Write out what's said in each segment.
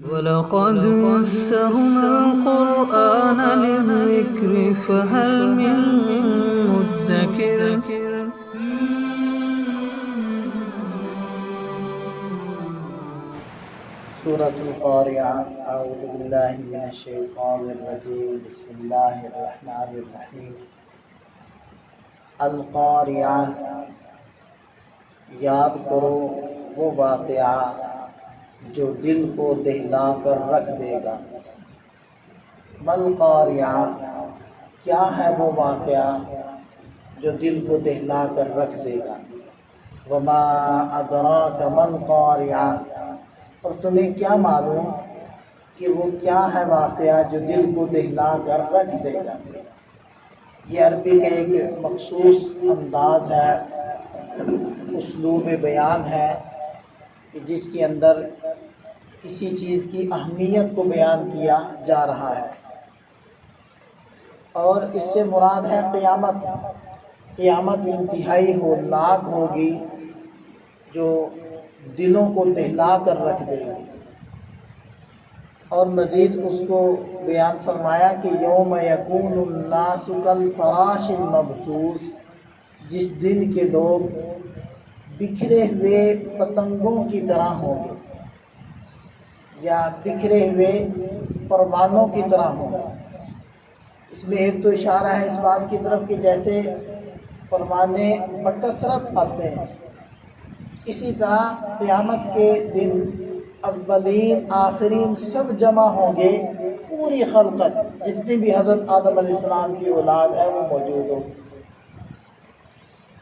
وَلَقَدْ يَسَّرْنَا الْقُرْآنَ لِلذِّكْرِ فَهَلْ مِن مُّدَّكِرٍ سورة القارعة اعوذ باللہ من الشیطان الرجیم بسم اللہ الرحمن الرحیم القارعہ یاد کرو وہ واقعہ جو دل کو دہلا کر رکھ دے گا۔ مل قارعہ کیا ہے وہ واقعہ جو دل کو دہلا کر رکھ دے گا۔ وما ادراک مل قارعہ اور تمہیں کیا معلوم کہ وہ کیا ہے واقعہ جو دل کو دہلا کر رکھ دے گا۔ یہ عربی کا ایک مخصوص انداز ہے، اسلوب بیان ہے کہ جس کے اندر کسی چیز کی اہمیت کو بیان کیا جا رہا ہے، اور اس سے مراد ہے قیامت۔ قیامت انتہائی ہولناک ہوگی جو دلوں کو دہلا کر رکھ دے گی۔ اور مزید اس کو بیان فرمایا کہ یوم یکون الناس کالفراش المبثوث، جس دن کے لوگ بکھرے ہوئے پتنگوں کی طرح ہوں گے یا بکھرے ہوئے پروانوں کی طرح ہوں گے۔ اس میں ایک تو اشارہ ہے اس بات کی طرف کہ جیسے پروانے بکثرت آتے ہیں، اسی طرح قیامت کے دن اولین آخرین سب جمع ہوں گے، پوری خلقت جتنی بھی حضرت آدم علیہ السلام کی اولاد ہے وہ موجود ہو۔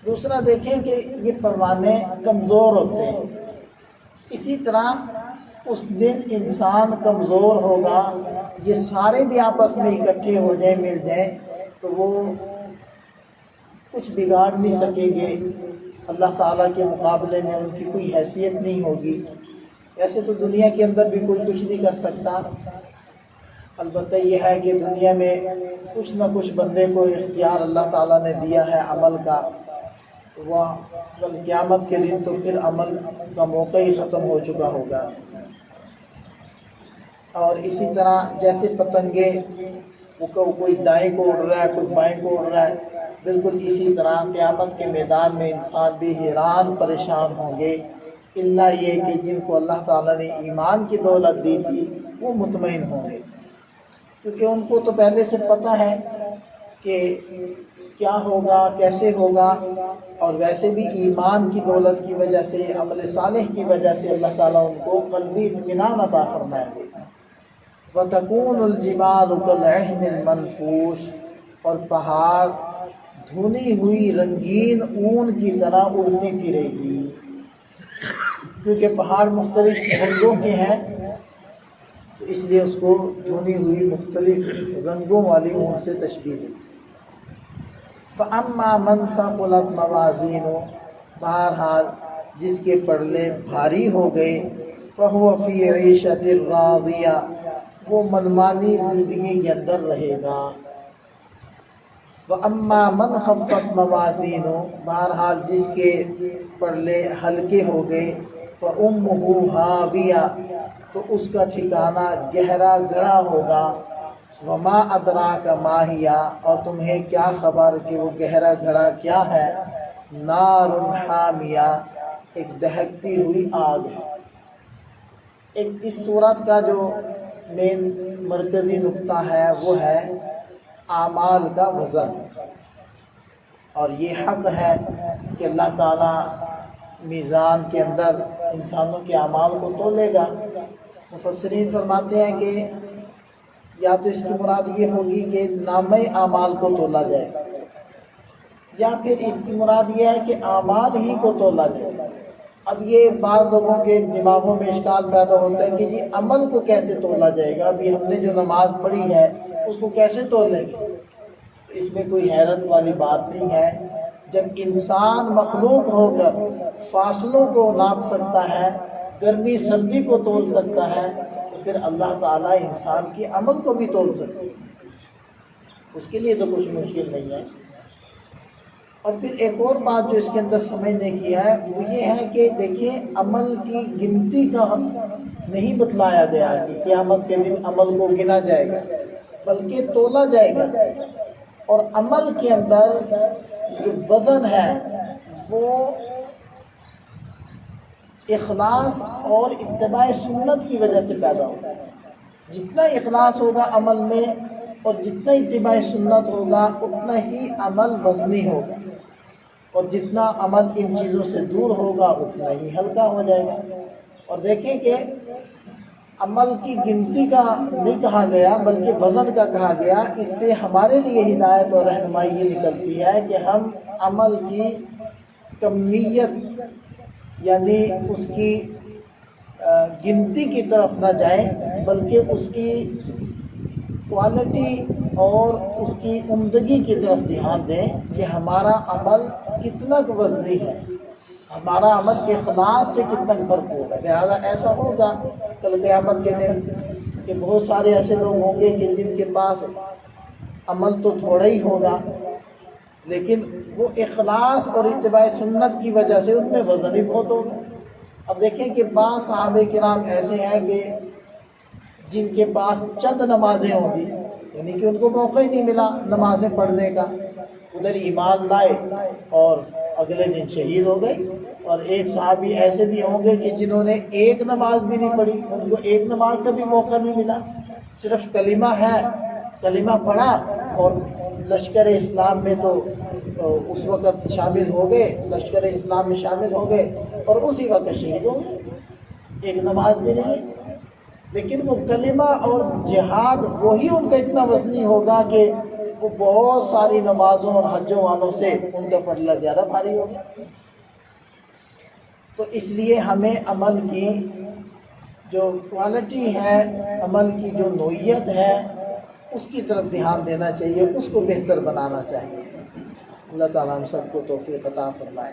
دوسرا دیکھیں کہ یہ پروانے کمزور ہوتے ہیں، اسی طرح اس دن انسان کمزور ہوگا، یہ سارے بھی آپس میں اکٹھے ہو جائیں، مل جائیں تو وہ کچھ بگاڑ نہیں سکیں گے، اللہ تعالیٰ کے مقابلے میں ان کی کوئی حیثیت نہیں ہوگی۔ ایسے تو دنیا کے اندر بھی کوئی کچھ نہیں کر سکتا، البتہ یہ ہے کہ دنیا میں کچھ نہ کچھ بندے کو اختیار اللہ تعالیٰ نے دیا ہے عمل کا، وہ کل قیامت کے دن تو پھر عمل کا موقع ہی ختم ہو چکا ہوگا۔ اور اسی طرح جیسے پتنگے کوئی دائیں کو اڑ رہا ہے، کوئی بائیں کو اڑ رہا ہے، بالکل اسی طرح قیامت کے میدان میں انسان بھی حیران پریشان ہوں گے، الا یہ کہ جن کو اللہ تعالیٰ نے ایمان کی دولت دی تھی وہ مطمئن ہوں گے، کیونکہ ان کو تو پہلے سے پتہ ہے کہ کیا ہوگا، کیسے ہوگا، اور ویسے بھی ایمان کی دولت کی وجہ سے، عمل صالح کی وجہ سے اللہ تعالیٰ ان کو قلبی اطمینان عطا فرمائیں گے۔ وَتَكُونُ الْجِبَالُ كَالْعِهْنِ الْمَنْفُوشِ اور پہاڑ دھنی ہوئی رنگین اون کی طرح اڑتی پھرے گی، کیونکہ پہاڑ مختلف رنگوں کے ہیں تو اس لیے اس کو دھنی ہوئی مختلف رنگوں والی اون سے تشبیہ دی۔ فَأَمَّا مَنْ ثَقُلَتْ مَوَازِينُهُ بہرحال جس کے پلڑے بھاری ہو گئے، فَهُوَ فِي عِيشَةٍ رَاضِيَةٍ وہ منمانی زندگی کے اندر رہے گا۔ وَأَمَّا مَنْ خَفَّتْ مَوَازِينُهُ بہرحال جس کے پلڑے ہلکے ہو گئے، فَأُمُّهُ هَاوِيَةٌ تو اس کا ٹھکانہ گہرا گڑھا ہوگا۔ وَمَا أَدْرَاكَ مَا هِيَ اور تمہیں کیا خبر کہ وہ گہرا گڑھا کیا ہے۔ نَارٌ حَامِيَةٌ ایک دہکتی ہوئی آگ ہے۔ اس صورت کا جو مین مرکزی نقطہ ہے وہ ہے اعمال کا وزن، اور یہ حق ہے کہ اللہ تعالیٰ میزان کے اندر انسانوں کے اعمال کو تولے گا۔ مفسرین فرماتے ہیں کہ یا تو اس کی مراد یہ ہوگی کہ نامہ اعمال کو تولا جائے، یا پھر اس کی مراد یہ ہے کہ اعمال ہی کو تولا جائے۔ اب یہ بعض لوگوں کے دماغوں میں اشکال پیدا ہوتا ہے کہ جی عمل کو کیسے تولا جائے گا، ابھی ہم نے جو نماز پڑھی ہے اس کو کیسے تولیں گے؟ اس میں کوئی حیرت والی بات نہیں ہے۔ جب انسان مخلوق ہو کر فاصلوں کو ناپ سکتا ہے، گرمی سردی کو تول سکتا ہے، تو پھر اللہ تعالیٰ انسان کے عمل کو بھی تول سکتا ہے، اس کے لیے تو کچھ مشکل نہیں ہے۔ اور پھر ایک اور بات جو اس کے اندر سمجھنے کی ہے وہ یہ ہے کہ دیکھیں عمل کی گنتی کا نہیں بتلایا گیا کہ قیامت کے دن عمل کو گنا جائے گا، بلکہ تولا جائے گا۔ اور عمل کے اندر جو وزن ہے وہ اخلاص اور اتباع سنت کی وجہ سے پیدا ہوگا۔ جتنا اخلاص ہوگا عمل میں اور جتنا اتباع سنت ہوگا اتنا ہی عمل وزنی ہوگا، اور جتنا عمل ان چیزوں سے دور ہوگا اتنا ہی ہلکا ہو جائے گا۔ اور دیکھیں کہ عمل کی گنتی کا نہیں کہا گیا بلکہ وزن کا کہا گیا۔ اس سے ہمارے لیے ہدایت اور رہنمائی یہ نکلتی ہے کہ ہم عمل کی کمیت یعنی اس کی گنتی کی طرف نہ جائیں، بلکہ اس کی کوالٹی اور اس کی عمدگی کی طرف دھیان دیں کہ ہمارا عمل کتنا وزنی ہے، ہمارا عمل اخلاص سے کتنا بھرپور ہے۔ لہٰذا ایسا ہوگا کل قیامت کے دن کہ بہت سارے ایسے لوگ ہوں گے کہ جن کے پاس عمل تو تھوڑا ہی ہوگا لیکن وہ اخلاص اور اتباع سنت کی وجہ سے ان میں وزن ہی بہت ہوگا۔ اب دیکھیں کہ بعض صحابہ کرام ایسے ہیں کہ جن کے پاس چند نمازیں ہوں گی، یعنی کہ ان کو موقع ہی نہیں ملا نمازیں پڑھنے کا، ادھر ایمان لائے اور اگلے دن شہید ہو گئے۔ اور ایک صحابی ایسے بھی ہوں گے کہ جنہوں نے ایک نماز بھی نہیں پڑھی، ان کو ایک نماز کا بھی موقع نہیں ملا، صرف کلمہ ہے، کلمہ پڑھا اور لشکر اسلام میں تو اس وقت شامل ہو گئے، لشکر اسلام میں شامل ہو گئے اور اسی وقت شہید ہو گئے، ایک نماز بھی نہیں۔ لیکن وہ کلمہ اور جہاد وہی ان کا اتنا وزنی ہوگا کہ وہ بہت ساری نمازوں اور حجوں والوں سے ان کا پلڑا زیادہ بھاری ہوگا۔ تو اس لیے ہمیں عمل کی جو کوالٹی ہے، عمل کی جو نوعیت ہے، اس کی طرف دھیان دینا چاہیے، اس کو بہتر بنانا چاہیے۔ اللہ تعالیٰ ہم سب کو توفیق عطا فرمائے۔